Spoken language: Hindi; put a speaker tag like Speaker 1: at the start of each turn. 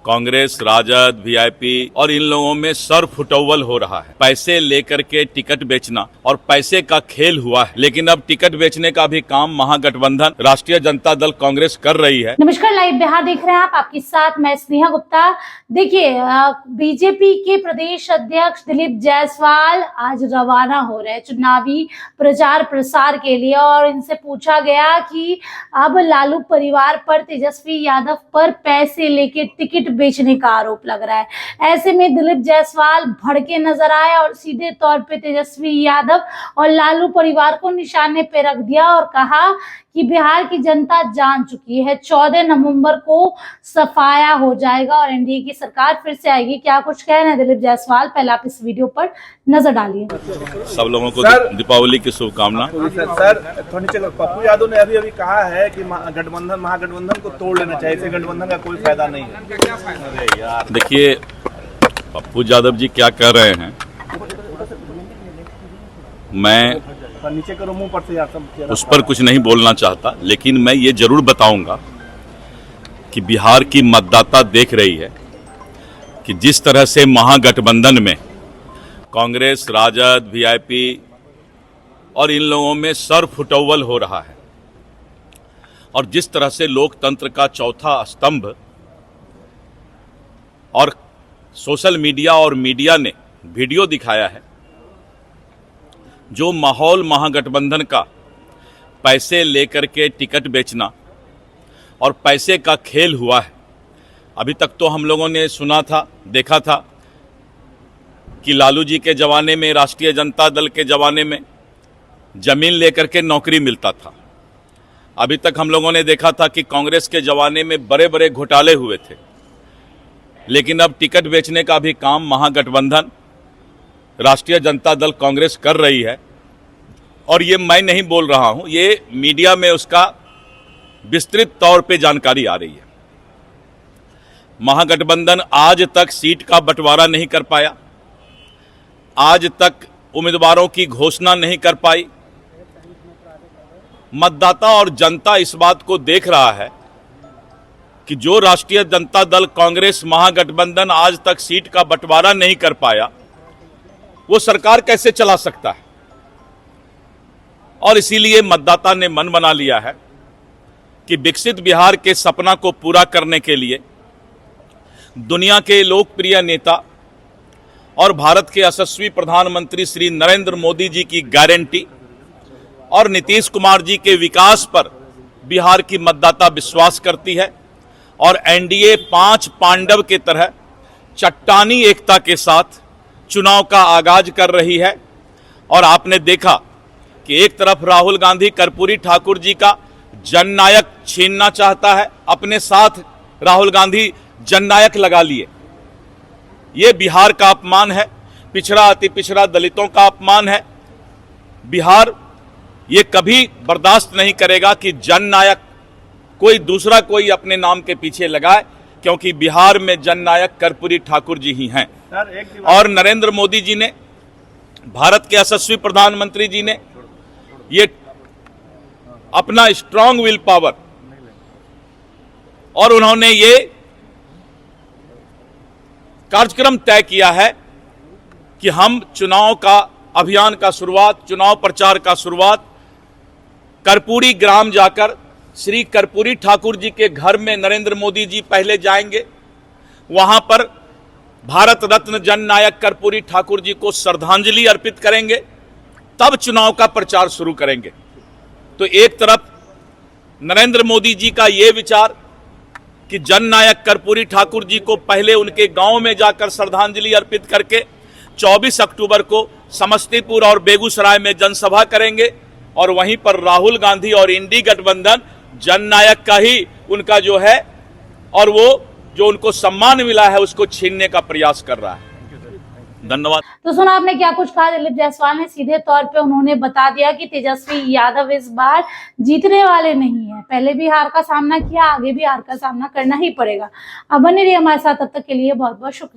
Speaker 1: कांग्रेस, राजद, वीआईपी और इन लोगों में सर फुटौल हो रहा है। पैसे लेकर के टिकट बेचना और पैसे का खेल हुआ है। लेकिन अब टिकट बेचने का भी काम महागठबंधन राष्ट्रीय जनता दल कांग्रेस कर रही है।
Speaker 2: नमस्कार, लाइव बिहार देख रहे हैं आप, आपके साथ मैं स्नेहा गुप्ता। देखिए, बीजेपी के प्रदेश अध्यक्ष दिलीप जायसवाल आज रवाना हो रहे हैं चुनावी प्रचार प्रसार के लिए, और इनसे पूछा गया कि अब लालू परिवार पर, तेजस्वी यादव पर पैसे लेके टिकट बेचने का आरोप लग रहा है। ऐसे में दिलीप जायसवाल भड़के नजर आए और सीधे तौर पे तेजस्वी यादव और लालू परिवार को निशाने पे रख दिया और कहा कि बिहार की जनता जान चुकी है, 14 नवंबर को सफाया हो जाएगा और एनडीए की सरकार फिर से आएगी। क्या कुछ कह रहे हैं दिलीप जायसवाल, पहले आप इस वीडियो पर नजर डालिए।
Speaker 1: सब लोगों को दीपावली की शुभकामना।
Speaker 3: सर, पप्पू यादव ने अभी कहा है कि महागठबंधन को तोड़ लेना चाहिए, इसे गठबंधन का कोई फायदा नहीं है।
Speaker 1: देखिए, पप्पू यादव जी क्या कह रहे हैं, मैं
Speaker 3: नीचे करो मुंह पर से यार, सब
Speaker 1: उस पर कुछ नहीं बोलना चाहता, लेकिन मैं ये जरूर बताऊंगा कि बिहार की मतदाता देख रही है कि जिस तरह से महागठबंधन में कांग्रेस, राजद, वीआईपी और इन लोगों में सर फुटौल हो रहा है, और जिस तरह से लोकतंत्र का चौथा स्तंभ और सोशल मीडिया और मीडिया ने वीडियो दिखाया है, जो माहौल महागठबंधन का पैसे लेकर के टिकट बेचना और पैसे का खेल हुआ है। अभी तक तो हम लोगों ने सुना था, देखा था कि लालू जी के ज़माने में, राष्ट्रीय जनता दल के ज़माने में ज़मीन लेकर के नौकरी मिलता था। अभी तक हम लोगों ने देखा था कि कांग्रेस के ज़माने में बड़े बड़े घोटाले हुए थे। लेकिन अब टिकट बेचने का भी काम महागठबंधन राष्ट्रीय जनता दल कांग्रेस कर रही है, और ये मैं नहीं बोल रहा हूं, ये मीडिया में उसका विस्तृत तौर पे जानकारी आ रही है। महागठबंधन आज तक सीट का बंटवारा नहीं कर पाया, आज तक उम्मीदवारों की घोषणा नहीं कर पाई। मतदाता और जनता इस बात को देख रहा है कि जो राष्ट्रीय जनता दल कांग्रेस महागठबंधन आज तक सीट का बंटवारा नहीं कर पाया, वो सरकार कैसे चला सकता है। और इसीलिए मतदाता ने मन बना लिया है कि विकसित बिहार के सपना को पूरा करने के लिए दुनिया के लोकप्रिय नेता और भारत के यशस्वी प्रधानमंत्री श्री नरेंद्र मोदी जी की गारंटी और नीतीश कुमार जी के विकास पर बिहार की मतदाता विश्वास करती है, और एनडीए 5 पांडव के तरह चट्टानी एकता के साथ चुनाव का आगाज कर रही है। और आपने देखा कि एक तरफ राहुल गांधी कर्पूरी ठाकुर जी का जननायक छीनना चाहता है, अपने साथ राहुल गांधी जननायक लगा लिए। ये बिहार का अपमान है, पिछड़ा अति पिछड़ा दलितों का अपमान है। बिहार ये कभी बर्दाश्त नहीं करेगा कि जननायक दूसरा कोई अपने नाम के पीछे लगाए, क्योंकि बिहार में जननायक कर्पूरी ठाकुर जी ही हैं। और नरेंद्र मोदी जी ने, भारत के यशस्वी प्रधानमंत्री जी ने ये अपना स्ट्रांग विल पावर, और उन्होंने ये कार्यक्रम तय किया है कि हम चुनाव का अभियान का शुरुआत, चुनाव प्रचार का शुरुआत कर्पूरी ग्राम जाकर श्री कर्पूरी ठाकुर जी के घर में नरेंद्र मोदी जी पहले जाएंगे। वहां पर भारत रत्न जननायक कर्पूरी ठाकुर जी को श्रद्धांजलि अर्पित करेंगे, तब चुनाव का प्रचार शुरू करेंगे। तो एक तरफ नरेंद्र मोदी जी का ये विचार कि जननायक कर्पूरी ठाकुर जी को पहले उनके गांव में जाकर श्रद्धांजलि अर्पित करके 24 अक्टूबर को समस्तीपुर और बेगूसराय में जनसभा करेंगे, और वहीं पर राहुल गांधी और इंडी गठबंधन जननायक का ही उनका जो है, और वो जो उनको सम्मान मिला है उसको छीनने का प्रयास कर रहा है। धन्यवाद।
Speaker 2: तो सुना आपने क्या कुछ कहा दिलीप जायसवाल ने। सीधे तौर पे उन्होंने बता दिया कि तेजस्वी यादव इस बार जीतने वाले नहीं है। पहले भी हार का सामना किया, आगे भी हार का सामना करना ही पड़ेगा। अब बने रहिए हमारे साथ, तब तक के लिए बहुत बहुत शुक्रिया।